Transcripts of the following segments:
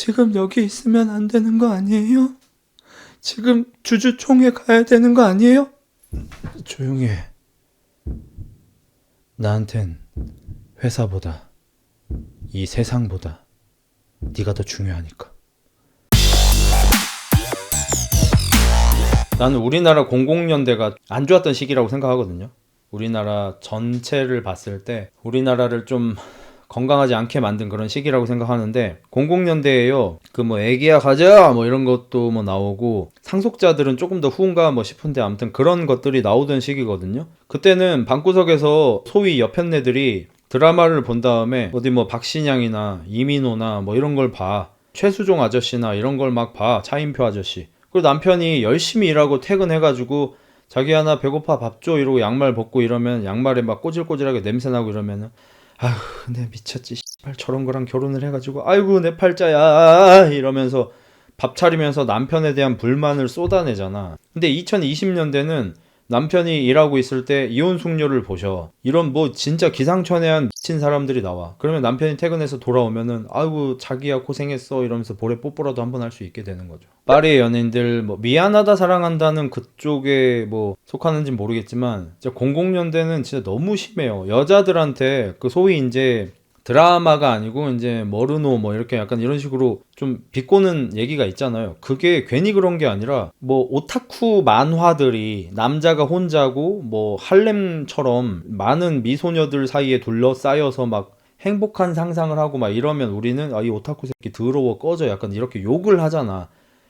지금 여기 있으면 안 되는 거 아니에요? 지금 주주총회 가야 되는 거 아니에요? 조용히 해. 나한텐 회사보다 이 세상보다 네가 더 중요하니까. 나는 우리나라 00년대가 안 좋았던 시기라고 생각하거든요. 우리나라 전체를 봤을 때 우리나라를 좀 건강하지 않게 만든 그런 시기라고 생각하는데, 00년대에요 그 뭐 애기야 가자 뭐 이런 것도 뭐 나오고, 상속자들은 조금 더 후인가 뭐 싶은데 아무튼 그런 것들이 나오던 시기거든요. 그때는 방구석에서 소위 여편네들이 드라마를 본 다음에 어디 뭐 박신양이나 이민호나 뭐 이런 걸 봐. 최수종 아저씨나 이런 걸 막 봐. 차인표 아저씨. 그리고 남편이 열심히 일하고 퇴근해가지고 자기야 나 배고파 밥 줘 이러고 양말 벗고 이러면 양말에 막 꼬질꼬질하게 냄새나고 이러면은 아휴 내가 미쳤지 씨발 저런 거랑 결혼을 해가지고 아이고 내 팔자야 이러면서 밥 차리면서 남편에 대한 불만을 쏟아내잖아. 근데 2020년대는 남편이 일하고 있을 때 이혼 숙녀를 보셔. 이런 뭐 진짜 기상천외한 미친 사람들이 나와. 그러면 남편이 퇴근해서 돌아오면은 아이고 자기야 고생했어 이러면서 볼에 뽀뽀라도 한번 할 수 있게 되는 거죠. 파리의 연예인들 뭐 미안하다 사랑한다는 그쪽에 뭐 속하는지 모르겠지만 진짜 00년대는 진짜 너무 심해요. 여자들한테 그 소위 이제 드라마가 아니고 이제 머르노 뭐 이렇게 약간 이런 식으로 좀 비꼬는 얘기가 있잖아요. 그게 괜히 그런 게 아니라 뭐 오타쿠 만화들이 남자가 혼자고 뭐 할렘처럼 많은 미소녀들 사이에 둘러싸여서 막 행복한 상상을 하고 막 이러면 우리는 아 이 오타쿠 새끼 더러워 꺼져 약간 이렇게 욕을 하잖아.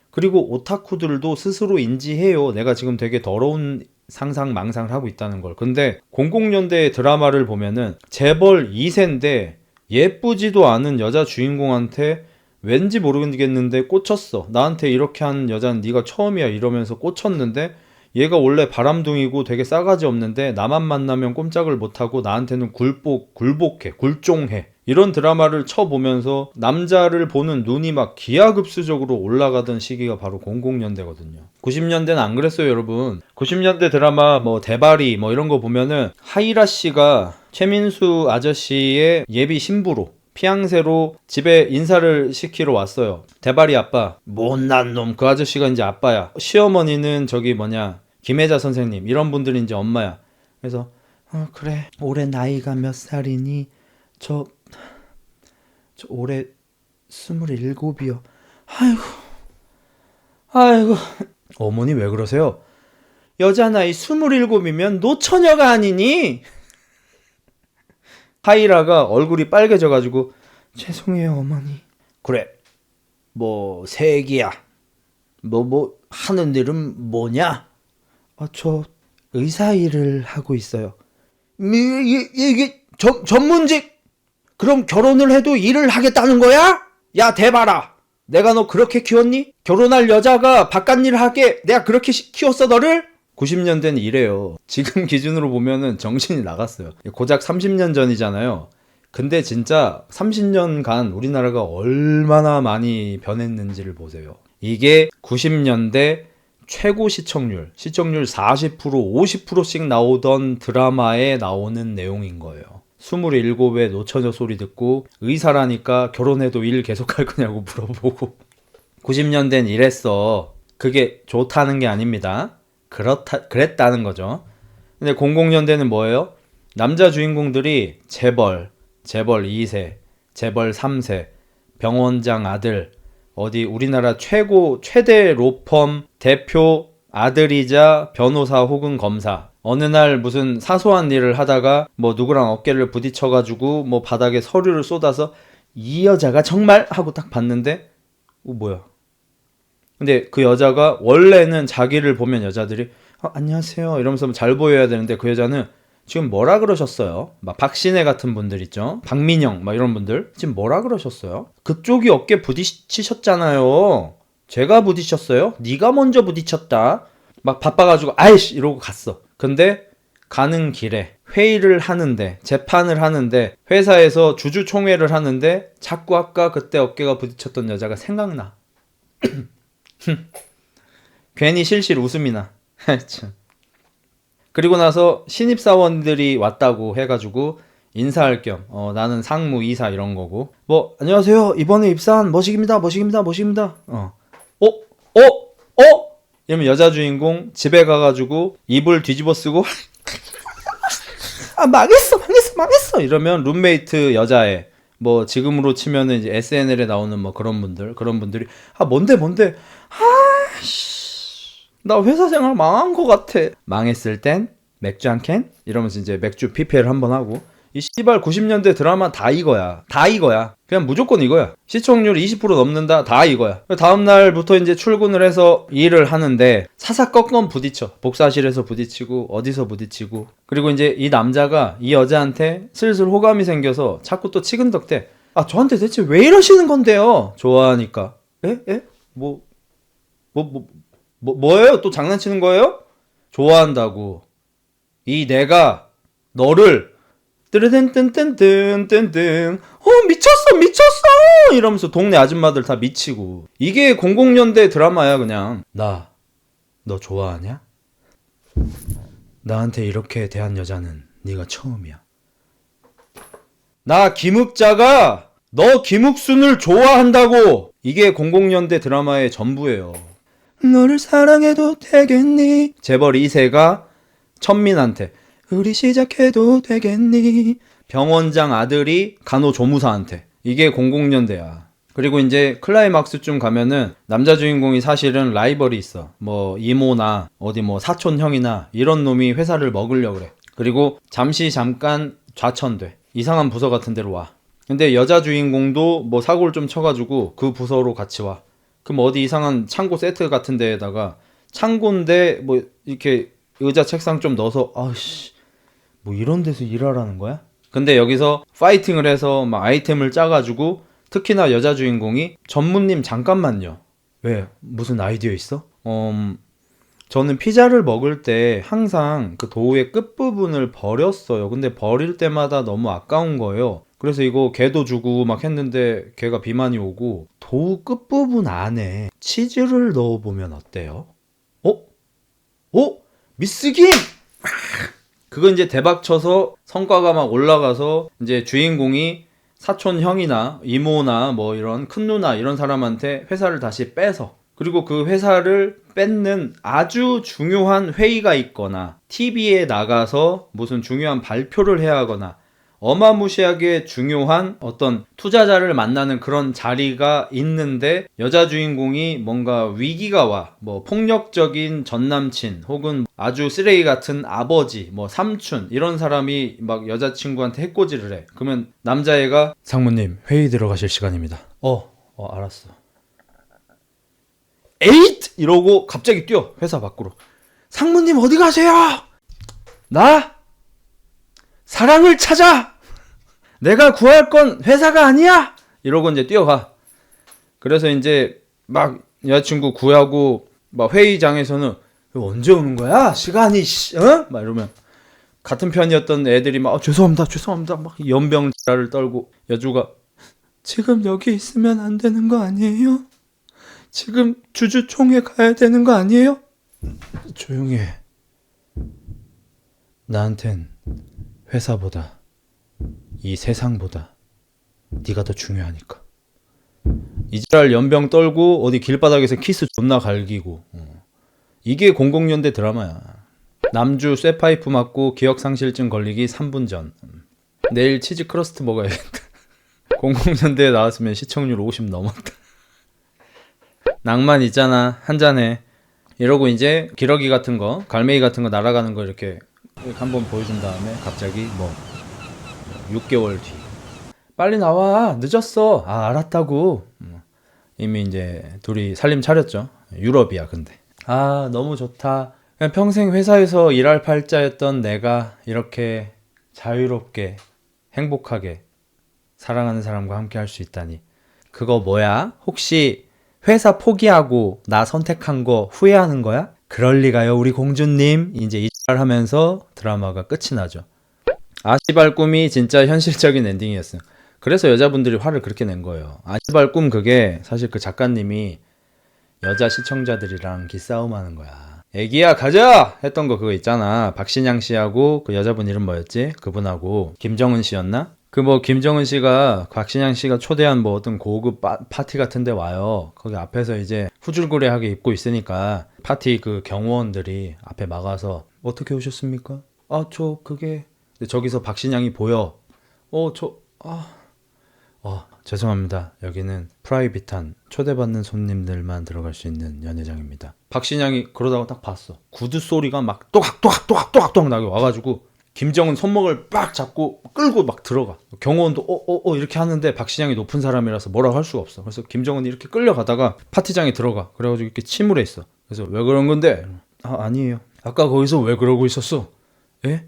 그리고 오타쿠들도 스스로 인지해요. 내가 지금 되게 더러운 상상 망상을 하고 있다는 걸. 근데 00년대 드라마를 보면은 재벌 2세인데 예쁘지도 않은 여자 주인공한테 왠지 모르겠는데 꽂혔어. 나한테 이렇게 한 여자는 네가 처음이야 이러면서 꽂혔는데, 얘가 원래 바람둥이고 되게 싸가지 없는데 나만 만나면 꼼짝을 못하고 나한테는 굴복해 굴종해. 이런 드라마를 쳐보면서 남자를 보는 눈이 막 기하급수적으로 올라가던 시기가 바로 00년대거든요 90년대는 안 그랬어요 여러분. 90년대 드라마 뭐 대바리 뭐 이런 거 보면은 하이라 씨가 최민수 아저씨의 예비 신부로 피앙세로 집에 인사를 시키러 왔어요. 대바리 아빠 못난 놈 그 아저씨가 이제 아빠야. 시어머니는 저기 뭐냐 김혜자 선생님 이런 분들이 이제 엄마야. 그래서 그래 올해 나이가 몇 살이니? 저 올해 27이요. 아이고 어머니 왜 그러세요? 여자 나이 27이면 노처녀가 아니니? 하이라가 얼굴이 빨개져가지고 죄송해요 어머니. 그래 뭐 세기야 뭐 하는 일은 뭐냐? 저 의사 일을 하고 있어요. 이게 전문직? 그럼 결혼을 해도 일을 하겠다는 거야? 야 대봐라 내가 너 그렇게 키웠니? 결혼할 여자가 바깥 일 하게 내가 그렇게 키웠어 너를? 90년대는 이래요. 지금 기준으로 보면은 정신이 나갔어요. 고작 30년 전이잖아요. 근데 진짜 30년간 우리나라가 얼마나 많이 변했는지를 보세요. 이게 90년대 최고 시청률 40% 50%씩 나오던 드라마에 나오는 내용인 거예요. 27의 노처녀 소리 듣고 의사라니까 결혼해도 일 계속할 거냐고 물어보고 90년대는 이랬어. 그게 좋다는 게 아닙니다. 그랬다는 거죠. 근데 00년대는 뭐예요? 남자 주인공들이 재벌 2세, 재벌 3세, 병원장 아들, 어디 우리나라 최대 로펌 대표 아들이자 변호사 혹은 검사. 어느 날 무슨 사소한 일을 하다가 뭐 누구랑 어깨를 부딪혀가지고 뭐 바닥에 서류를 쏟아서 이 여자가 정말 하고 딱 봤는데 뭐야. 근데 그 여자가 원래는 자기를 보면 여자들이 안녕하세요 이러면서 잘 보여야 되는데 그 여자는 지금 뭐라 그러셨어요? 막 박신혜 같은 분들 있죠. 박민영 막 이런 분들 지금 뭐라 그러셨어요? 그쪽이 어깨 부딪히셨잖아요. 제가 부딪혔어요? 네가 먼저 부딪혔다. 막 바빠가지고 아이씨 이러고 갔어. 근데 가는 길에 회의를 하는데 재판을 하는데 회사에서 주주총회를 하는데 자꾸 아까 그때 어깨가 부딪혔던 여자가 생각나. 괜히 실실 웃음이 나. 그리고 나서 신입사원들이 왔다고 해가지고 인사할 겸 나는 상무 이사 이런 거고 뭐 안녕하세요 이번에 입사한 뭐식입니다 이러면 여자 주인공 집에 가가지고 이불 뒤집어 쓰고 아 망했어 이러면 룸메이트 여자애 뭐 지금으로 치면은 이제 SNL에 나오는 뭐 그런 분들이 아 뭔데 아씨 나 회사 생활 망한 거 같아. 망했을 땐 맥주 한 캔 이러면서 이제 맥주 PPL 한번 하고 이 씨발 90년대 드라마 다 이거야. 그냥 무조건 이거야. 시청률 20% 넘는다. 다 이거야. 다음 날부터 이제 출근을 해서 일을 하는데 사사건건 부딪혀. 복사실에서 부딪히고 어디서 부딪히고. 그리고 이제 이 남자가 이 여자한테 슬슬 호감이 생겨서 자꾸 또 치근덕대. 아 저한테 대체 왜 이러시는 건데요? 좋아하니까. 에? 뭐예요? 또 장난치는 거예요? 좋아한다고. 이 내가 너를 뜨르든뜬뜬뜬뜬뜬 미쳤어 이러면서 동네 아줌마들 다 미치고. 이게 00년대 드라마야. 그냥 나 너 좋아하냐? 나한테 이렇게 대한 여자는 네가 처음이야. 나 김흑자가 너 김흑순을 좋아한다고. 이게 00년대 드라마의 전부예요. 너를 사랑해도 되겠니? 재벌 2세가 천민한테 우리 시작해도 되겠니? 병원장 아들이 간호조무사한테. 이게 00년대야. 그리고 이제 클라이막스쯤 가면은 남자 주인공이 사실은 라이벌이 있어. 뭐 이모나 어디 뭐 사촌 형이나 이런 놈이 회사를 먹으려고 그래. 그리고 잠깐 좌천돼. 이상한 부서 같은 데로 와. 근데 여자 주인공도 뭐 사고를 좀 쳐가지고 그 부서로 같이 와. 그럼 어디 이상한 창고 세트 같은 데에다가 창고인데 뭐 이렇게 의자 책상 좀 넣어서 아씨 뭐 이런 데서 일하라는 거야? 근데 여기서 파이팅을 해서 막 아이템을 짜가지고 특히나 여자 주인공이 전무님 잠깐만요. 왜? 무슨 아이디어 있어? 저는 피자를 먹을 때 항상 그 도우의 끝부분을 버렸어요. 근데 버릴 때마다 너무 아까운 거예요. 그래서 이거 걔도 주고 막 했는데 걔가 비만이 오고 도우 끝부분 안에 치즈를 넣어보면 어때요? 미스 김! 그거 이제 대박 쳐서 성과가 막 올라가서 이제 주인공이 사촌 형이나 이모나 뭐 이런 큰 누나 이런 사람한테 회사를 다시 빼서 그리고 그 회사를 뺏는 아주 중요한 회의가 있거나 TV에 나가서 무슨 중요한 발표를 해야 하거나 어마무시하게 중요한 어떤 투자자를 만나는 그런 자리가 있는데 여자 주인공이 뭔가 위기가 와. 뭐 폭력적인 전남친 혹은 아주 쓰레기 같은 아버지, 뭐 삼촌 이런 사람이 막 여자친구한테 해코지를 해. 그러면 남자애가 상무님 회의 들어가실 시간입니다. 알았어. 에잇! 이러고 갑자기 뛰어 회사 밖으로. 상무님 어디 가세요? 나? 사랑을 찾아! 내가 구할 건 회사가 아니야! 이러고 이제 뛰어가. 그래서 이제 막 여자친구 구하고 막 회의장에서는 언제 오는 거야? 시간이 막 이러면 같은 편이었던 애들이 막 죄송합니다 막 연병자를 떨고 여주가 지금 여기 있으면 안 되는 거 아니에요? 지금 주주총회 가야 되는 거 아니에요? 조용히 해. 나한텐 회사보다 이 세상보다 네가 더 중요하니까. 이지랄 연병 떨고 어디 길바닥에서 키스 존나 갈기고. 이게 00년대 드라마야. 남주 쇠파이프 맞고 기억상실증 걸리기 3분 전. 내일 치즈 크러스트 먹어야겠다. 00년대에 나왔으면 시청률 50 넘었다. 낭만 있잖아. 한잔해. 이러고 이제 기러기 같은 거 갈매기 같은 거 날아가는 거 이렇게 한번 보여준 다음에 갑자기 뭐 6개월 뒤 빨리 나와 늦었어. 알았다고. 이미 이제 둘이 살림 차렸죠. 유럽이야. 근데 너무 좋다. 그냥 평생 회사에서 일할 팔자였던 내가 이렇게 자유롭게 행복하게 사랑하는 사람과 함께 할 수 있다니. 그거 뭐야? 혹시 회사 포기하고 나 선택한 거 후회하는 거야? 그럴 리가요 우리 공주님. 이제 이말 하면서 드라마가 끝이 나죠. 아시발 꿈이 진짜 현실적인 엔딩이었어요. 그래서 여자분들이 화를 그렇게 낸 거예요. 아시발 꿈 그게 사실 그 작가님이 여자 시청자들이랑 기싸움하는 거야. 애기야 가자 했던 거 그거 있잖아. 박신양 씨하고 그 여자분 이름 뭐였지? 그분하고 김정은 씨였나? 그 뭐 김정은 씨가 박신양 씨가 초대한 뭐 어떤 고급 파티 같은 데 와요. 거기 앞에서 이제 후줄그레하게 입고 있으니까 파티 그 경호원들이 앞에 막아서 어떻게 오셨습니까? 아 저 그게 근데 저기서 박신양이 보여. 죄송합니다. 여기는 프라이빗한 초대받는 손님들만 들어갈 수 있는 연회장입니다. 박신양이 그러다가 딱 봤어. 구두 소리가 막 또각또각또각또각 나게 와가지고 김정은 손목을 빡 잡고 끌고 막 들어가. 경호원도 이렇게 하는데 박신양이 높은 사람이라서 뭐라고 할 수가 없어. 그래서 김정은이 이렇게 끌려가다가 파티장에 들어가. 그래가지고 이렇게 침울해 있어. 그래서 왜 그런 건데? 아니에요. 아까 거기서 왜 그러고 있었어? 예?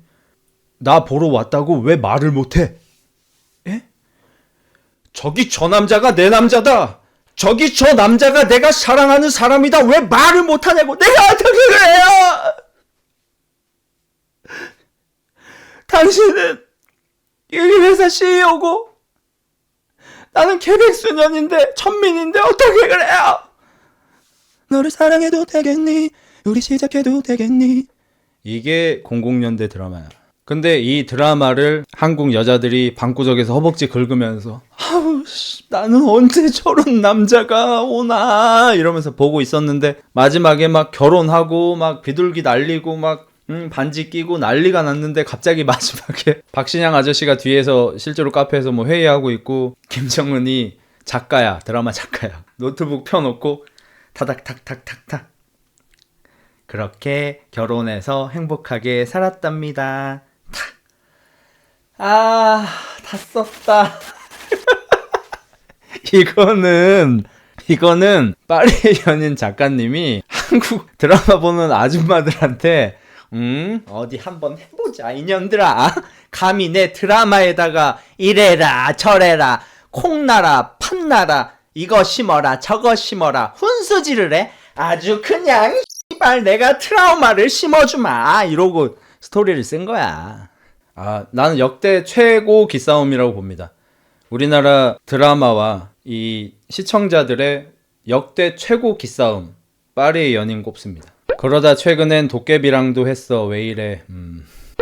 나 보러 왔다고 왜 말을 못해? 예? 저기 저 남자가 내 남자다. 저기 저 남자가 내가 사랑하는 사람이다. 왜 말을 못하냐고. 내가 어떻게 그래요? 당신은 이 회사 CEO고 나는 계백수년인데 천민인데 어떻게 그래요? 너를 사랑해도 되겠니? 우리 시작해도 되겠니? 이게 00년대 드라마야. 근데 이 드라마를 한국 여자들이 방구석에서 허벅지 긁으면서 나는 언제 저런 남자가 오나 이러면서 보고 있었는데 마지막에 막 결혼하고 막 비둘기 날리고 막 반지 끼고 난리가 났는데 갑자기 마지막에 박신양 아저씨가 뒤에서 실제로 카페에서 뭐 회의하고 있고 김정은이 작가야, 드라마 작가야. 노트북 펴놓고 타닥탁탁탁탁 그렇게 결혼해서 행복하게 살았답니다. 다 썼다. 이거는 파리의 연인 작가님이 한국 드라마 보는 아줌마들한테 어디 한번 해보자 이년들아. 감히 내 드라마에다가 이래라 저래라 콩나라 팥나라 이거 심어라 저거 심어라 훈수지를 해. 아주 그냥 씨발 내가 트라우마를 심어주마 이러고 스토리를 쓴 거야. 나는 역대 최고 기싸움이라고 봅니다. 우리나라 드라마와 이 시청자들의 역대 최고 기싸움 파리의 연인 꼽습니다. 그러다 최근엔 도깨비랑도 했어 왜 이래.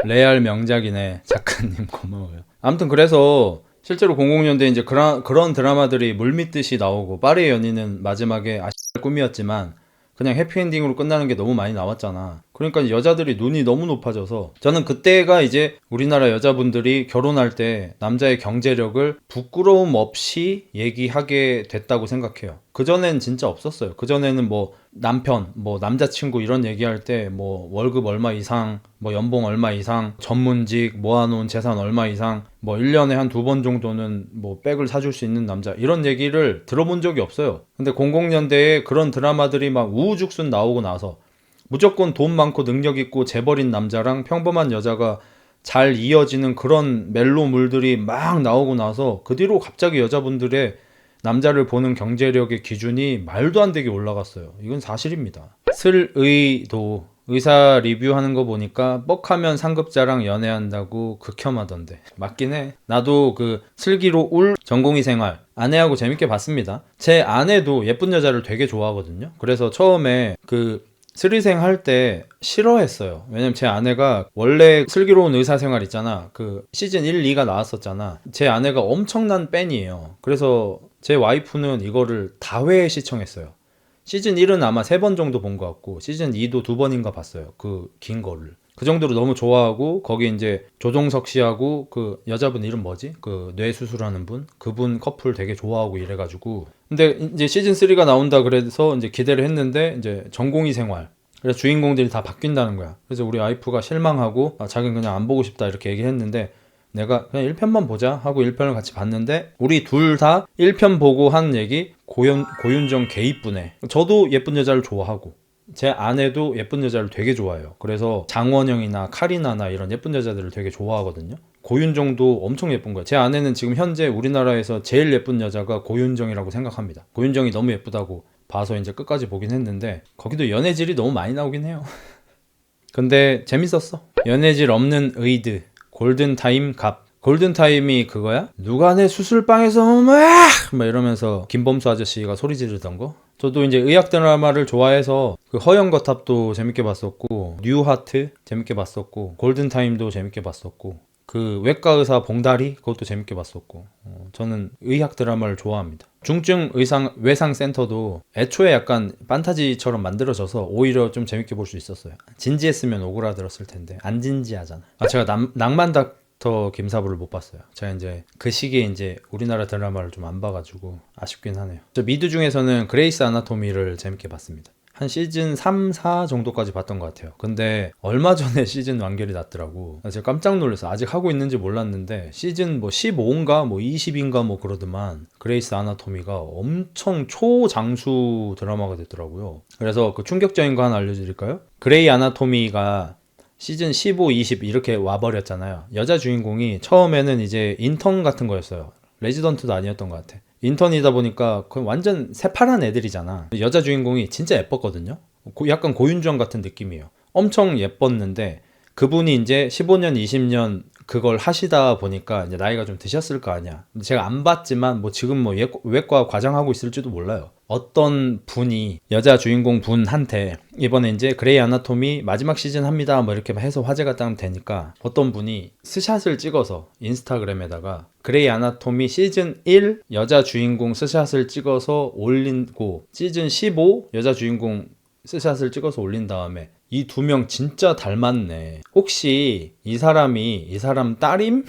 레알 명작이네. 작가님 고마워요. 아무튼 그래서 실제로 00년대 이제 그런 드라마들이 물밀듯이 나오고 파리의 연인은 마지막에 꿈이었지만 그냥 해피엔딩으로 끝나는 게 너무 많이 나왔잖아. 그러니까 여자들이 눈이 너무 높아져서 저는 그때가 이제 우리나라 여자분들이 결혼할 때 남자의 경제력을 부끄러움 없이 얘기하게 됐다고 생각해요. 그전엔 진짜 없었어요. 그전에는 뭐 남편, 뭐 남자친구 이런 얘기할 때 뭐 월급 얼마 이상, 뭐 연봉 얼마 이상, 전문직, 모아놓은 재산 얼마 이상, 뭐 1년에 한 2번 정도는 뭐 백을 사줄 수 있는 남자 이런 얘기를 들어본 적이 없어요. 근데 00년대에 그런 드라마들이 막 우후죽순 나오고 나서 무조건 돈 많고 능력 있고 재벌인 남자랑 평범한 여자가 잘 이어지는 그런 멜로물들이 막 나오고 나서 그 뒤로 갑자기 여자분들의 남자를 보는 경제력의 기준이 말도 안 되게 올라갔어요. 이건 사실입니다. 슬의도 의사 리뷰하는 거 보니까 뻑하면 상급자랑 연애한다고 극혐하던데 맞긴 해. 나도 그 슬기로 울 전공의 생활 아내하고 재밌게 봤습니다. 제 아내도 예쁜 여자를 되게 좋아하거든요. 그래서 처음에 그 스리생 할 때 싫어했어요. 왜냐면 제 아내가 원래 슬기로운 의사생활 있잖아. 그 시즌 1, 2가 나왔었잖아. 제 아내가 엄청난 팬이에요. 그래서 제 와이프는 이거를 다회 시청했어요. 시즌 1은 아마 3번 정도 본 것 같고 시즌 2도 2번인가 봤어요. 그 긴 거를. 그 정도로 너무 좋아하고 거기 이제 조종석 씨하고 그 여자분 이름 뭐지? 그 뇌 수술하는 분? 그분 커플 되게 좋아하고 이래가지고 근데 이제 시즌 3가 나온다 그래서 이제 기대를 했는데 이제 전공의 생활 그래서 주인공들이 다 바뀐다는 거야. 그래서 우리 와이프가 실망하고 자기는 그냥 안 보고 싶다 이렇게 얘기했는데 내가 그냥 1편만 보자 하고 1편을 같이 봤는데 우리 둘 다 1편 보고 한 얘기 고윤정 개 이쁘네. 저도 예쁜 여자를 좋아하고 제 아내도 예쁜 여자를 되게 좋아해요. 그래서 장원영이나 카리나나 이런 예쁜 여자들을 되게 좋아하거든요. 고윤정도 엄청 예쁜 거예요. 제 아내는 지금 현재 우리나라에서 제일 예쁜 여자가 고윤정이라고 생각합니다. 고윤정이 너무 예쁘다고 봐서 이제 끝까지 보긴 했는데 거기도 연애질이 너무 많이 나오긴 해요. 근데 재밌었어. 연애질 없는 의드 골든타임 갑. 골든타임이 그거야? 누가 내 수술방에서 막 이러면서 김범수 아저씨가 소리 지르던 거? 저도 이제 의학 드라마를 좋아해서 그 허영거탑도 재밌게 봤었고, 뉴하트 재밌게 봤었고, 골든타임도 재밌게 봤었고, 그 외과 의사 봉다리 그것도 재밌게 봤었고, 저는 의학 드라마를 좋아합니다. 중증 의상 외상 센터도 애초에 약간 판타지처럼 만들어져서 오히려 좀 재밌게 볼 수 있었어요. 진지했으면 오그라들었을 텐데 안 진지하잖아. 제가 낭만 닥터 김사부를 못 봤어요. 제가 이제 그 시기에 이제 우리나라 드라마를 좀 안 봐가지고 아쉽긴 하네요. 저 미드 중에서는 그레이스 아나토미를 재밌게 봤습니다. 한 시즌 3, 4 정도까지 봤던 것 같아요. 근데 얼마 전에 시즌 완결이 났더라고. 제가 깜짝 놀랐어. 아직 하고 있는지 몰랐는데 시즌 뭐 15인가 뭐 20인가 뭐 그러더만 그레이스 아나토미가 엄청 초장수 드라마가 됐더라고요. 그래서 그 충격적인 거 하나 알려드릴까요? 그레이 아나토미가 시즌 15, 20 이렇게 와버렸잖아요. 여자 주인공이 처음에는 이제 인턴 같은 거였어요. 레지던트도 아니었던 것 같아. 인턴이다 보니까 거의 완전 새파란 애들이잖아. 여자 주인공이 진짜 예뻤거든요. 약간 고윤정 같은 느낌이에요. 엄청 예뻤는데 그분이 이제 15년, 20년 그걸 하시다 보니까 이제 나이가 좀 드셨을 거 아니야. 제가 안 봤지만 뭐 지금 뭐 외과 과장하고 있을지도 몰라요. 어떤 분이 여자 주인공 분한테 이번에 이제 그레이 아나토미 마지막 시즌 합니다 뭐 이렇게 해서 화제가 딱 되니까 어떤 분이 스샷을 찍어서 인스타그램에다가 그레이 아나토미 시즌 1 여자 주인공 스샷을 찍어서 올리고 시즌 15 여자 주인공 스샷을 찍어서 올린 다음에 이 두 명 진짜 닮았네. 혹시 이 사람 딸임?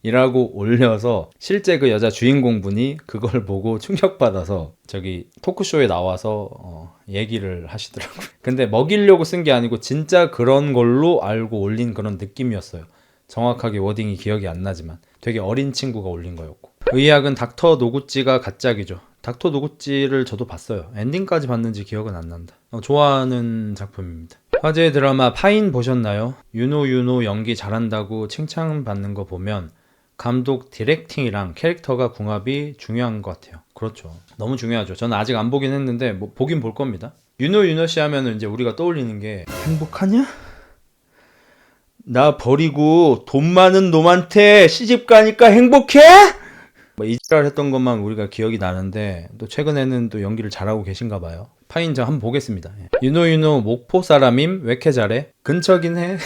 이라고 올려서 실제 그 여자 주인공분이 그걸 보고 충격받아서 저기 토크쇼에 나와서 얘기를 하시더라고요. 근데 먹이려고 쓴 게 아니고 진짜 그런 걸로 알고 올린 그런 느낌이었어요. 정확하게 워딩이 기억이 안 나지만 되게 어린 친구가 올린 거였고. 의학은 닥터 노구찌가 가짝이죠. 닥터 노구찌를 저도 봤어요. 엔딩까지 봤는지 기억은 안 난다. 좋아하는 작품입니다. 화제의 드라마 파인 보셨나요? 윤호 연기 잘한다고 칭찬받는 거 보면 감독 디렉팅이랑 캐릭터가 궁합이 중요한 것 같아요. 그렇죠. 너무 중요하죠. 저는 아직 안 보긴 했는데 뭐 보긴 볼 겁니다. 윤호 씨 하면은 이제 우리가 떠올리는 게 행복하냐? 나 버리고 돈 많은 놈한테 시집 가니까 행복해? 뭐 이지랄 했던 것만 우리가 기억이 나는데 또 최근에는 또 연기를 잘하고 계신가 봐요. 파인 저 한번 보겠습니다. 윤호 목포 사람임 왜 이렇게 잘해? 근처긴 해.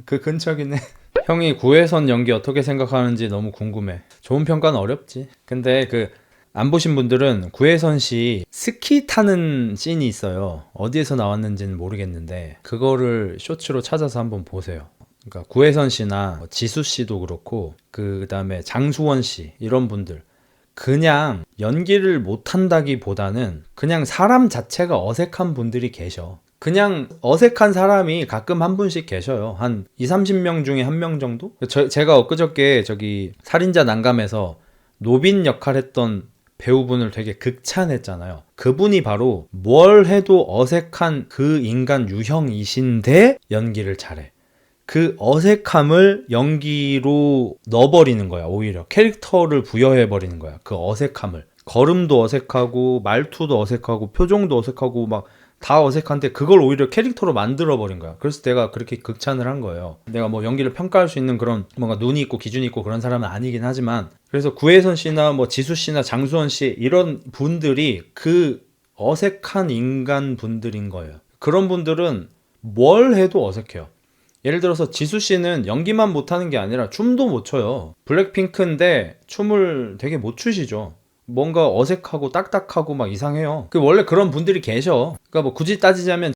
그 근처긴 해. 형이 구혜선 연기 어떻게 생각하는지 너무 궁금해. 좋은 평가는 어렵지. 근데 그 안 보신 분들은 구혜선 씨 스키 타는 씬이 있어요. 어디에서 나왔는지는 모르겠는데 그거를 쇼츠로 찾아서 한번 보세요. 그러니까 구혜선 씨나 지수 씨도 그렇고 그다음에 장수원 씨 이런 분들 그냥 연기를 못한다기보다는 그냥 사람 자체가 어색한 분들이 계셔. 그냥 어색한 사람이 가끔 한 분씩 계셔요. 한 2, 30명 중에 한 명 정도? 제가 엊그저께 저기 살인자 난감에서 노빈 역할 했던 배우분을 되게 극찬했잖아요. 그분이 바로 뭘 해도 어색한 그 인간 유형이신데 연기를 잘해. 그 어색함을 연기로 넣어버리는 거야. 오히려 캐릭터를 부여해버리는 거야. 그 어색함을. 걸음도 어색하고 말투도 어색하고 표정도 어색하고 막 다 어색한데 그걸 오히려 캐릭터로 만들어버린 거야. 그래서 내가 그렇게 극찬을 한 거예요. 내가 뭐 연기를 평가할 수 있는 그런 뭔가 눈이 있고 기준이 있고 그런 사람은 아니긴 하지만 그래서 구혜선 씨나 뭐 지수 씨나 장수원 씨 이런 분들이 그 어색한 인간 분들인 거예요. 그런 분들은 뭘 해도 어색해요. 예를 들어서 지수 씨는 연기만 못하는 게 아니라 춤도 못 춰요. 블랙핑크인데 춤을 되게 못 추시죠. 뭔가 어색하고 딱딱하고 막 이상해요. 원래 그런 분들이 계셔. 그러니까 뭐 굳이 따지자면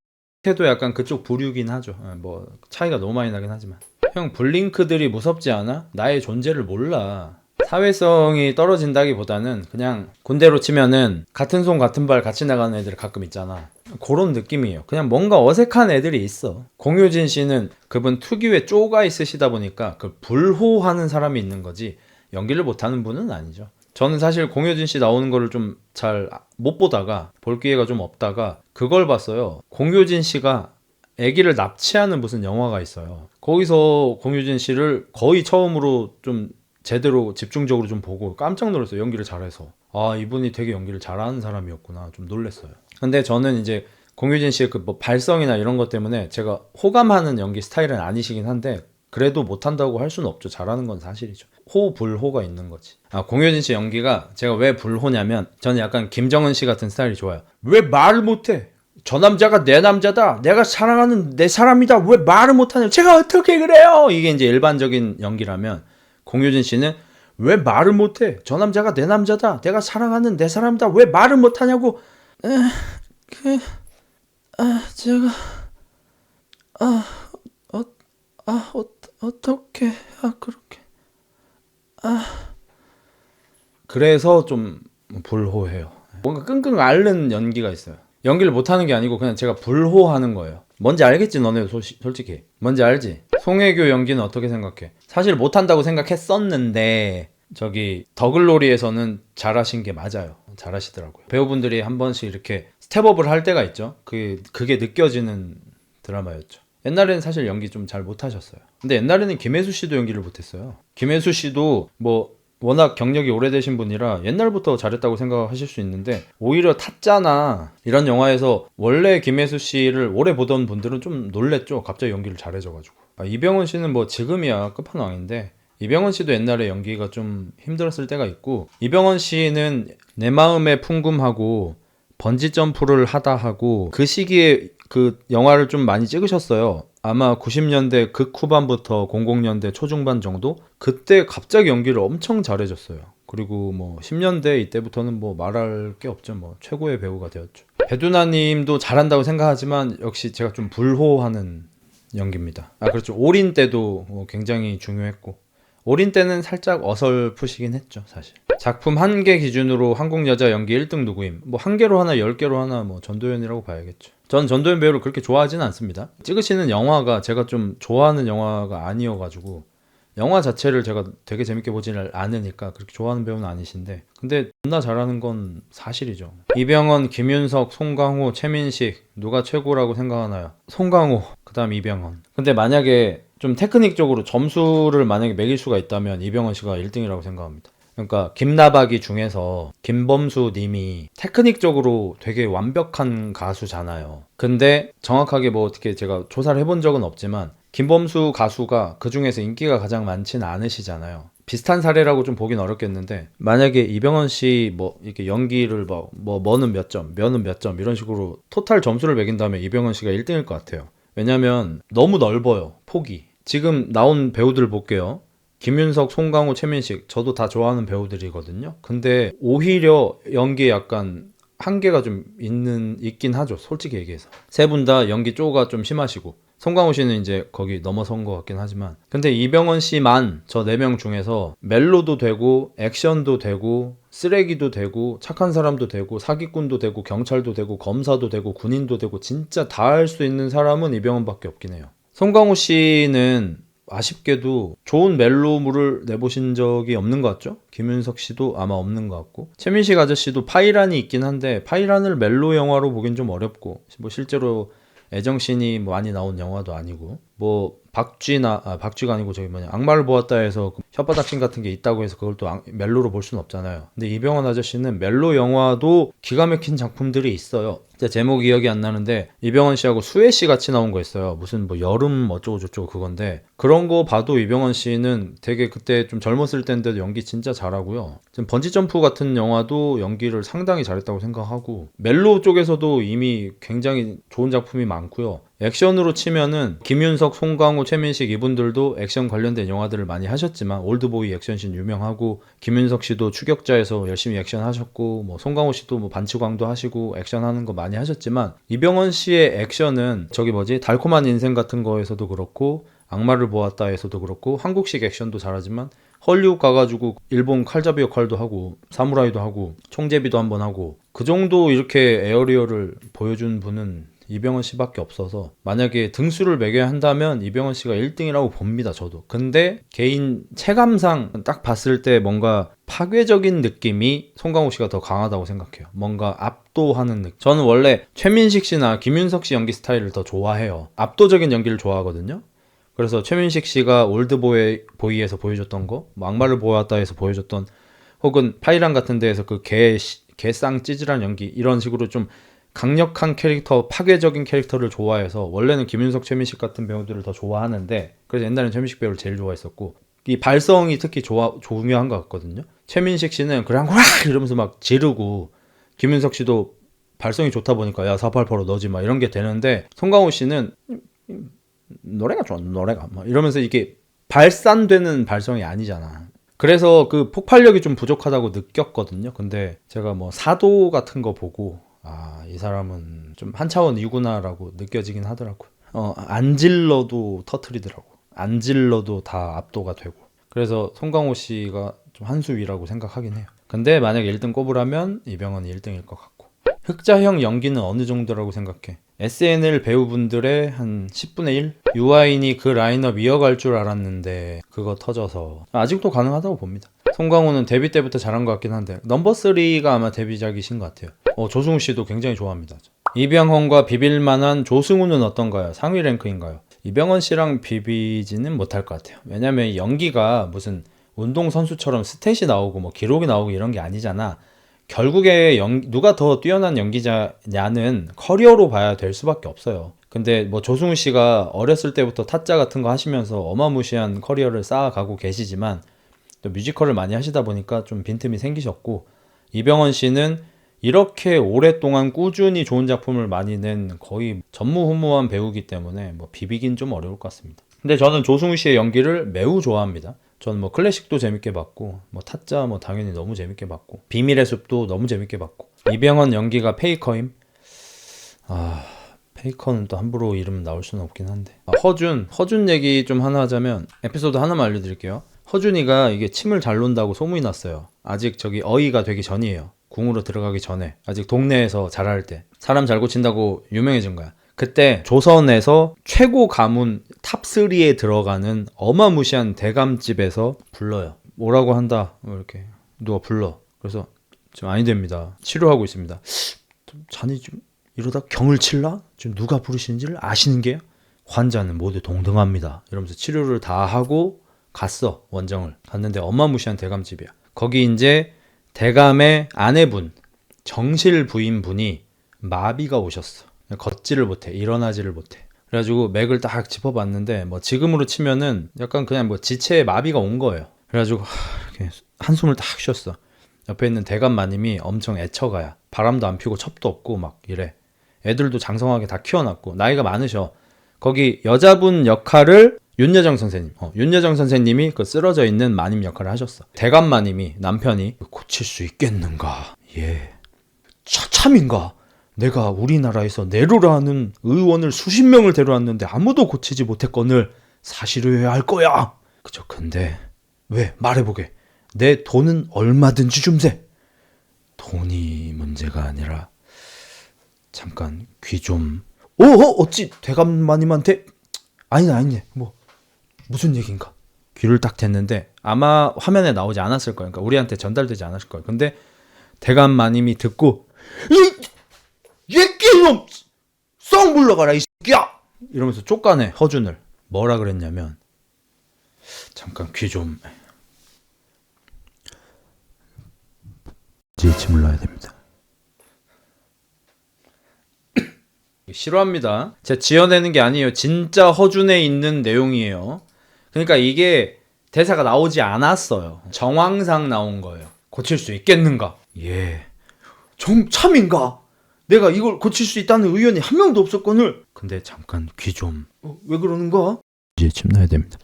해도 약간 그쪽 부류긴 하죠. 뭐 차이가 너무 많이 나긴 하지만. 형 블링크들이 무섭지 않아? 나의 존재를 몰라. 사회성이 떨어진다기보다는 그냥 군대로 치면은 같은 손 같은 발 같이 나가는 애들 가끔 있잖아. 그런 느낌이에요. 그냥 뭔가 어색한 애들이 있어. 공효진 씨는 그분 특유의 쪼가 있으시다 보니까 그 불호하는 사람이 있는 거지 연기를 못하는 분은 아니죠. 저는 사실 공효진 씨 나오는 거를 좀 잘 못 보다가 볼 기회가 좀 없다가 그걸 봤어요. 공효진 씨가 아기를 납치하는 무슨 영화가 있어요. 거기서 공효진 씨를 거의 처음으로 좀 제대로 집중적으로 좀 보고 깜짝 놀랐어요. 연기를 잘해서. 아, 이분이 되게 연기를 잘하는 사람이었구나. 좀 놀랐어요. 근데 저는 이제 공효진 씨의 그 뭐 발성이나 이런 것 때문에 제가 호감하는 연기 스타일은 아니시긴 한데 그래도 못한다고 할 수는 없죠. 잘하는 건 사실이죠. 호불호가 있는 거지. 공효진 씨 연기가 제가 왜 불호냐면 저는 약간 김정은 씨 같은 스타일이 좋아요. 왜 말을 못해? 저 남자가 내 남자다. 내가 사랑하는 내 사람이다. 왜 말을 못하냐? 제가 어떻게 그래요? 이게 이제 일반적인 연기라면 공효진 씨는 왜 말을 못해? 저 남자가 내 남자다. 내가 사랑하는 내 사람이다. 왜 말을 못하냐고? 제가 어떻게 그렇게 그래서 좀 불호해요. 뭔가 끙끙 앓는 연기가 있어요. 연기를 못하는 게 아니고 그냥 제가 불호하는 거예요. 뭔지 알겠지 너네 솔직히. 뭔지 알지? 송혜교 연기는 어떻게 생각해? 사실 못한다고 생각했었는데 저기 더글로리에서는 잘하신 게 맞아요. 잘하시더라고요. 배우분들이 한 번씩 이렇게 스텝업을 할 때가 있죠. 그게 느껴지는 드라마였죠. 옛날에는 사실 연기 좀 잘 못하셨어요. 근데 옛날에는 김혜수 씨도 연기를 못했어요. 김혜수 씨도 뭐 워낙 경력이 오래되신 분이라 옛날부터 잘했다고 생각하실 수 있는데 오히려 탔잖아 이런 영화에서 원래 김혜수 씨를 오래 보던 분들은 좀 놀랬죠. 갑자기 연기를 잘해져가지고. 이병헌 씨는 뭐 지금이야 끝판왕인데 이병헌 씨도 옛날에 연기가 좀 힘들었을 때가 있고 이병헌 씨는 내 마음의 풍금하고 번지 점프를 하다 하고 그 시기에 그 영화를 좀 많이 찍으셨어요. 아마 90년대 극후반부터 00년대 초중반 정도? 그때 갑자기 연기를 엄청 잘해졌어요. 그리고 뭐 10년대 이때부터는 뭐 말할 게 없죠. 뭐 최고의 배우가 되었죠. 배두나님도 잘한다고 생각하지만 역시 제가 좀 불호하는 연기입니다. 그렇죠. 올인 때도 굉장히 중요했고 올인 때는 살짝 어설프시긴 했죠, 사실. 작품 한 개 기준으로 한국 여자 연기 1등 누구임? 뭐 한 개로 하나, 10개로 하나 뭐 전도연이라고 봐야겠죠. 전 전도연 배우를 그렇게 좋아하지는 않습니다. 찍으시는 영화가 제가 좀 좋아하는 영화가 아니어가지고 영화 자체를 제가 되게 재밌게 보지는 않으니까 그렇게 좋아하는 배우는 아니신데 근데 존나 잘하는 건 사실이죠. 이병헌, 김윤석, 송강호, 최민식 누가 최고라고 생각하나요? 송강호, 그 다음 이병헌. 근데 만약에 좀 테크닉적으로 점수를 만약에 매길 수가 있다면 이병헌 씨가 1등이라고 생각합니다. 그러니까 김나박이 중에서 김범수 님이 테크닉적으로 되게 완벽한 가수잖아요. 근데 정확하게 뭐 어떻게 제가 조사를 해본 적은 없지만 김범수 가수가 그 중에서 인기가 가장 많지는 않으시잖아요. 비슷한 사례라고 좀 보긴 어렵겠는데 만약에 이병헌 씨 뭐 이렇게 연기를 뭐는 몇 점, 면은 몇 점 이런 식으로 토탈 점수를 매긴다면 이병헌 씨가 1등일 것 같아요. 왜냐면 너무 넓어요, 폭이. 지금 나온 배우들 볼게요. 김윤석, 송강호, 최민식 저도 다 좋아하는 배우들이거든요. 근데 오히려 연기에 약간 한계가 좀 있긴 하죠. 솔직히 얘기해서. 세 분 다 연기 쪼가 좀 심하시고 송강호 씨는 이제 거기 넘어선 것 같긴 하지만 근데 이병헌 씨만 저 4명 중에서 멜로도 되고 액션도 되고 쓰레기도 되고 착한 사람도 되고 사기꾼도 되고 경찰도 되고 검사도 되고 군인도 되고 진짜 다 할 수 있는 사람은 이병헌밖에 없긴 해요. 송강호 씨는 아쉽게도 좋은 멜로물을 내보신 적이 없는 것 같죠? 김윤석 씨도 아마 없는 것 같고 최민식 아저씨도 파이란이 있긴 한데 파이란을 멜로 영화로 보긴 좀 어렵고 뭐 실제로 애정씬이 많이 나온 영화도 아니고 뭐 박쥐가 아니고 저기 악마를 보았다 해서 혓바닥씬 같은 게 있다고 해서 그걸 또 멜로로 볼 수는 없잖아요. 근데 이병헌 아저씨는 멜로 영화도 기가 막힌 작품들이 있어요. 제목 기억이 안 나는데 이병헌 씨하고 수혜 씨 같이 나온 거 있어요. 무슨 뭐 여름 어쩌고 저쩌고 그건데 그런 거 봐도 이병헌 씨는 되게 그때 좀 젊었을 때인데도 연기 진짜 잘하고요. 지금 번지점프 같은 영화도 연기를 상당히 잘했다고 생각하고 멜로 쪽에서도 이미 굉장히 좋은 작품이 많고요. 액션으로 치면은 김윤석, 송강호, 최민식 이분들도 액션 관련된 영화들을 많이 하셨지만 올드보이 액션씬 유명하고 김윤석 씨도 추격자에서 열심히 액션 하셨고 뭐 송강호 씨도 뭐 반치광도 하시고 액션 하는 거 많이 하셨지만 이병헌 씨의 액션은 저기 달콤한 인생 같은 거에서도 그렇고 악마를 보았다에서도 그렇고 한국식 액션도 잘하지만 헐리우드 가가지고 일본 칼잡이 역할도 하고 사무라이도 하고 총제비도 한번 하고 그 정도 이렇게 에어리어를 보여준 분은 이병헌 씨밖에 없어서 만약에 등수를 매겨야 한다면 이병헌 씨가 1등이라고 봅니다. 저도. 근데 개인 체감상 딱 봤을 때 뭔가 파괴적인 느낌이 송강호 씨가 더 강하다고 생각해요. 뭔가 압도하는 느낌. 저는 원래 최민식 씨나 김윤석 씨 연기 스타일을 더 좋아해요. 압도적인 연기를 좋아하거든요. 그래서 최민식 씨가 올드보이에서 보여줬던 거, 뭐 악마를 보았다에서 보여줬던 혹은 파이란 같은 데에서 그 개쌍 찌질한 연기 이런 식으로 좀 강력한 캐릭터, 파괴적인 캐릭터를 좋아해서 원래는 김윤석, 최민식 같은 배우들을 더 좋아하는데 그래서 옛날엔 최민식 배우를 제일 좋아했었고 이 발성이 특히 중요한 것 같거든요. 최민식 씨는 그냥 와 이러면서 막 지르고 김윤석 씨도 발성이 좋다 보니까 야 488로 넣지 마 이런 게 되는데 송강호 씨는 노래가 좋아 노래가 막 이러면서 이게 발산되는 발성이 아니잖아. 그래서 그 폭발력이 좀 부족하다고 느꼈거든요. 근데 제가 뭐 사도 같은 거 보고 이 사람은 좀 한 차원 이구나라고 느껴지긴 하더라고요. 안 질러도 터트리더라고. 안 질러도 다 압도가 되고. 그래서 송강호 씨가 좀 한 수 위라고 생각하긴 해요. 근데 만약에 1등 꼽으라면 이병헌이 1등일 것 같고. 흑자형 연기는 어느 정도라고 생각해? SNL 배우분들의 한 10분의 1? 유아인이 그 라인업 이어갈 줄 알았는데 그거 터져서 아직도 가능하다고 봅니다. 송강호는 데뷔 때부터 잘한 것 같긴 한데 넘버3가 아마 데뷔작이신 것 같아요. 조승우 씨도 굉장히 좋아합니다. 이병헌과 비빌만한 조승우는 어떤가요? 상위 랭크인가요? 이병헌 씨랑 비비지는 못할 것 같아요. 왜냐면 연기가 무슨 운동선수처럼 스탯이 나오고 뭐 기록이 나오고 이런 게 아니잖아. 결국에 누가 더 뛰어난 연기자냐는 커리어로 봐야 될 수밖에 없어요. 근데 뭐 조승우 씨가 어렸을 때부터 타짜 같은 거 하시면서 어마무시한 커리어를 쌓아가고 계시지만 또 뮤지컬을 많이 하시다 보니까 좀 빈틈이 생기셨고 이병헌 씨는 이렇게 오랫동안 꾸준히 좋은 작품을 많이 낸 거의 전무후무한 배우기 때문에 뭐 비비긴 좀 어려울 것 같습니다. 근데 저는 조승우 씨의 연기를 매우 좋아합니다. 저는 뭐 클래식도 재밌게 봤고 뭐 타짜 뭐 당연히 너무 재밌게 봤고 비밀의 숲도 너무 재밌게 봤고 이병헌 연기가 페이커임? 페이커는 또 함부로 이름 나올 수는 없긴 한데 허준 얘기 좀 하나 하자면 에피소드 하나만 알려드릴게요. 허준이가 이게 침을 잘 논다고 소문이 났어요. 아직 저기 어이가 되기 전이에요. 궁으로 들어가기 전에 아직 동네에서 잘할 때 사람 잘 고친다고 유명해진 거야. 그때 조선에서 최고 가문 탑3에 들어가는 어마무시한 대감집에서 불러요. 뭐라고 한다 이렇게 누가 불러. 그래서 지금 아니 됩니다. 치료하고 있습니다. 자네 좀 이러다 경을 칠라? 지금 누가 부르시는지를 아시는 게요? 환자는 모두 동등합니다. 이러면서 치료를 다 하고 갔어. 원정을 갔는데 어마무시한 대감집이야. 거기 이제 대감의 아내분 정실 부인분이 마비가 오셨어. 걷지를 못해. 일어나지를 못해. 그래가지고 맥을 딱 짚어봤는데 뭐 지금으로 치면은 약간 그냥 뭐 지체에 마비가 온 거예요. 그래가지고 이렇게 한숨을 딱 쉬었어. 옆에 있는 대감 마님이 엄청 애처가야. 바람도 안 피고 첩도 없고 막 이래. 애들도 장성하게 다 키워놨고 나이가 많으셔. 거기 여자분 역할을 윤여정 선생님, 윤여정 선생님이 그 쓰러져 있는 마님 역할을 하셨어. 대감 마님이 남편이 고칠 수 있겠는가? 예. 참인가? 내가 우리나라에서 내로라는 의원을 수십 명을 데려왔는데 아무도 고치지 못했거늘 사실이어야 할 거야. 그죠? 근데 왜? 말해보게. 내 돈은 얼마든지 줌세. 돈이 문제가 아니라 잠깐 귀 좀. 어찌 대감마님한테 아니네 뭐 무슨 얘긴가. 귀를 딱 댔는데 아마 화면에 나오지 않았을 거예요. 그러니까 우리한테 전달되지 않았을 거예요. 근데 대감마님이 듣고 얘끼놈 썩 물러가라 이 새끼야 이러면서 쫓아내 허준을. 뭐라 그랬냐면 잠깐 귀 좀 침을 놔야 됩니다. 싫어합니다. 제가 지어내는 게 아니에요. 진짜 허준에 있는 내용이에요. 그러니까 이게 대사가 나오지 않았어요. 정황상 나온 거예요. 고칠 수 있겠는가? 예. 참인가? 내가 이걸 고칠 수 있다는 의원이 한 명도 없었거늘. 근데 잠깐 귀 좀. 왜 그러는가? 이제 침 놔야 됩니다.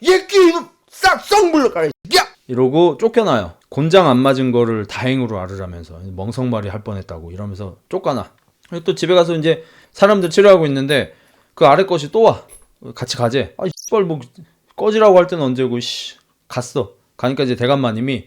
얘끼는 싹 물러가라 야! 이러고 쫓겨나요. 곤장 안 맞은 거를 다행으로 알으라면서 멍석말이 할 뻔했다고 이러면서 쫓겨나. 또 집에 가서 이제 사람들 치료하고 있는데 그 아래 것이 또 와. 같이 가재. 씨발 뭐 꺼지라고 할 때는 언제고 갔어. 가니까 이제 대감마님이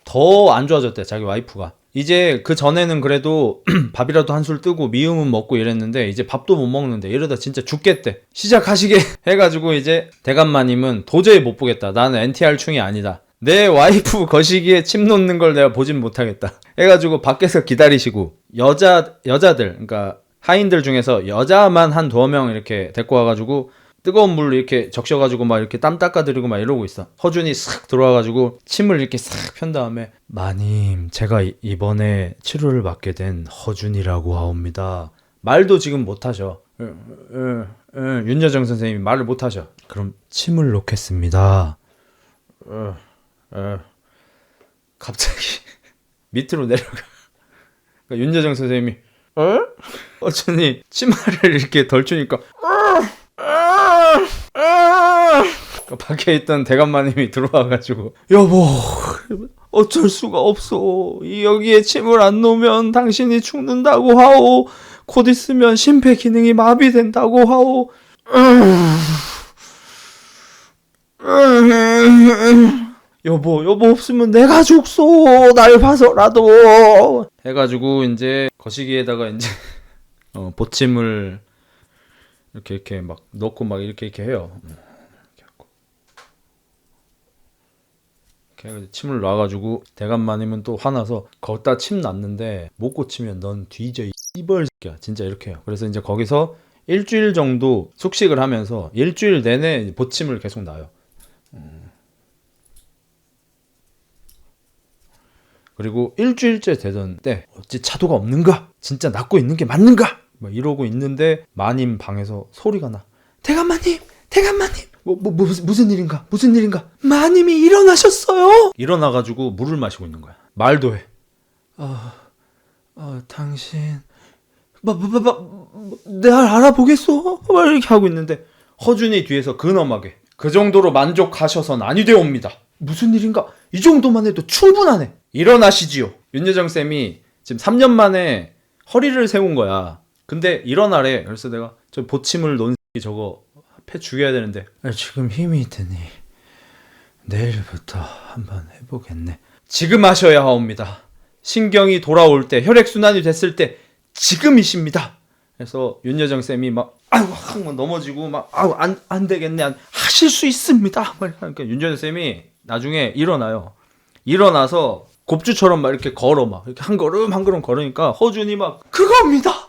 더 안 좋아졌대. 자기 와이프가. 이제 그 전에는 그래도 밥이라도 한술 뜨고 미음은 먹고 이랬는데 이제 밥도 못 먹는데 이러다 진짜 죽겠대. 시작하시게 해가지고 이제 대감마님은 도저히 못 보겠다. 나는 NTR 충이 아니다. 내 와이프 거시기에 침 놓는 걸 내가 보진 못하겠다. 해가지고 밖에서 기다리시고 여자들 그러니까 하인들 중에서 여자만 한 2명 이렇게 데리고 와가지고 뜨거운 물 이렇게 적셔가지고 막 이렇게 땀 닦아드리고 막 이러고 있어. 허준이 싹 들어와가지고 침을 이렇게 싹 편 다음에 마님 제가 이번에 치료를 받게 된 허준이라고 하옵니다. 말도 지금 못하셔. 윤여정 선생님이 말을 못하셔. 그럼 침을 놓겠습니다. 갑자기 밑으로 내려가. 그러니까 윤여정 선생님이 어쩌니 치마를 이렇게 덜 추니까 밖에 있던 대감마님이 들어와가지고 여보 어쩔 수가 없어. 여기에 침을 안 놓으면 당신이 죽는다고 하오. 곧 있으면 심폐 기능이 마비된다고 하오. 여보 없으면 내가 죽소. 날 봐서라도 해가지고 이제 거시기에다가 이제 보침을 이렇게 막 넣고 막 이렇게 해요. 이렇게 침을 놔가지고 대감마님은 또 화나서 거기다 침 놨는데 못 고치면 넌 뒤져 이벌 새끼야. 진짜 이렇게 해요. 그래서 이제 거기서 일주일 정도 숙식을 하면서 일주일 내내 보침을 계속 놔요. 그리고 일주일째 되던 때 어찌 차도가 없는가? 진짜 낫고 있는 게 맞는가? 막 이러고 있는데 마님 방에서 소리가 나. 대감마님 무슨 일인가? 마님이 일어나셨어요? 일어나가지고 물을 마시고 있는 거야. 말도 해. 당신 내가 알아보겠어? 막 이렇게 하고 있는데 허준이 뒤에서 근엄하게 그 정도로 만족하셔선 아니 되옵니다. 무슨 일인가? 이 정도만 해도 충분하네. 일어나시지요. 윤여정 쌤이 지금 3년 만에 허리를 세운 거야. 근데 일어나래. 그래서 내가 저 보침을 놓은 저거 패 죽여야 되는데 지금 힘이 드니 내일부터 한번 해보겠네. 지금 하셔야 하옵니다. 신경이 돌아올 때, 혈액순환이 됐을 때 지금이십니다. 그래서 윤여정 쌤이 막 넘어지고 막 안 되겠네. 하실 수 있습니다. 그러니까 윤여정 쌤이 나중에 일어나요. 일어나서 곱주처럼 막 이렇게 걸어 막 이렇게 한 걸음 걸으니까 허준이 막 그겁니다.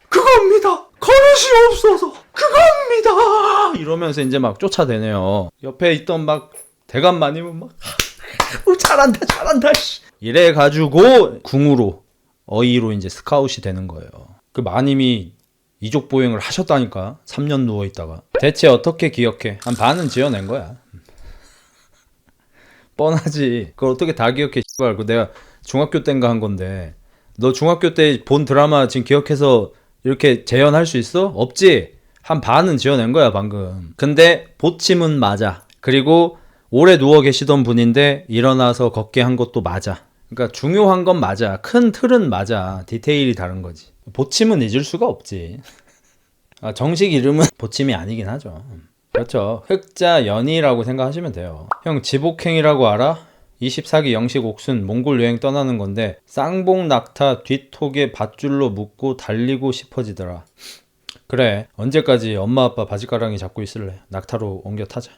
걸으시옵소서. 그겁니다. 이러면서 이제 막 쫓아대네요. 옆에 있던 막 대감마님은 막 잘한다. 이래 가지고 궁으로 어이로 이제 스카웃이 되는 거예요. 그 마님이 이족 보행을 하셨다니까. 3년 누워 있다가 대체 어떻게 기억해? 한 반은 지어낸 거야. 뻔하지. 그걸 어떻게 다 기억해? 씨발. 그 내가 중학교 때인가 한 건데 너 중학교 때 본 드라마 지금 기억해서 이렇게 재현할 수 있어? 없지? 한 반은 지어낸 거야 방금. 근데 보침은 맞아. 그리고 오래 누워 계시던 분인데 일어나서 걷게 한 것도 맞아. 그러니까 중요한 건 맞아. 큰 틀은 맞아. 디테일이 다른 거지. 보침은 잊을 수가 없지. 정식 이름은 보침이 아니긴 하죠. 그렇죠. 흑자연이라고 생각하시면 돼요. 형 지복행이라고 알아? 24기 영식 옥순 몽골 여행 떠나는 건데 쌍봉 낙타 뒷톡에 밧줄로 묶고 달리고 싶어지더라. 그래 언제까지 엄마 아빠 바지가랑이 잡고 있을래? 낙타로 옮겨 타자.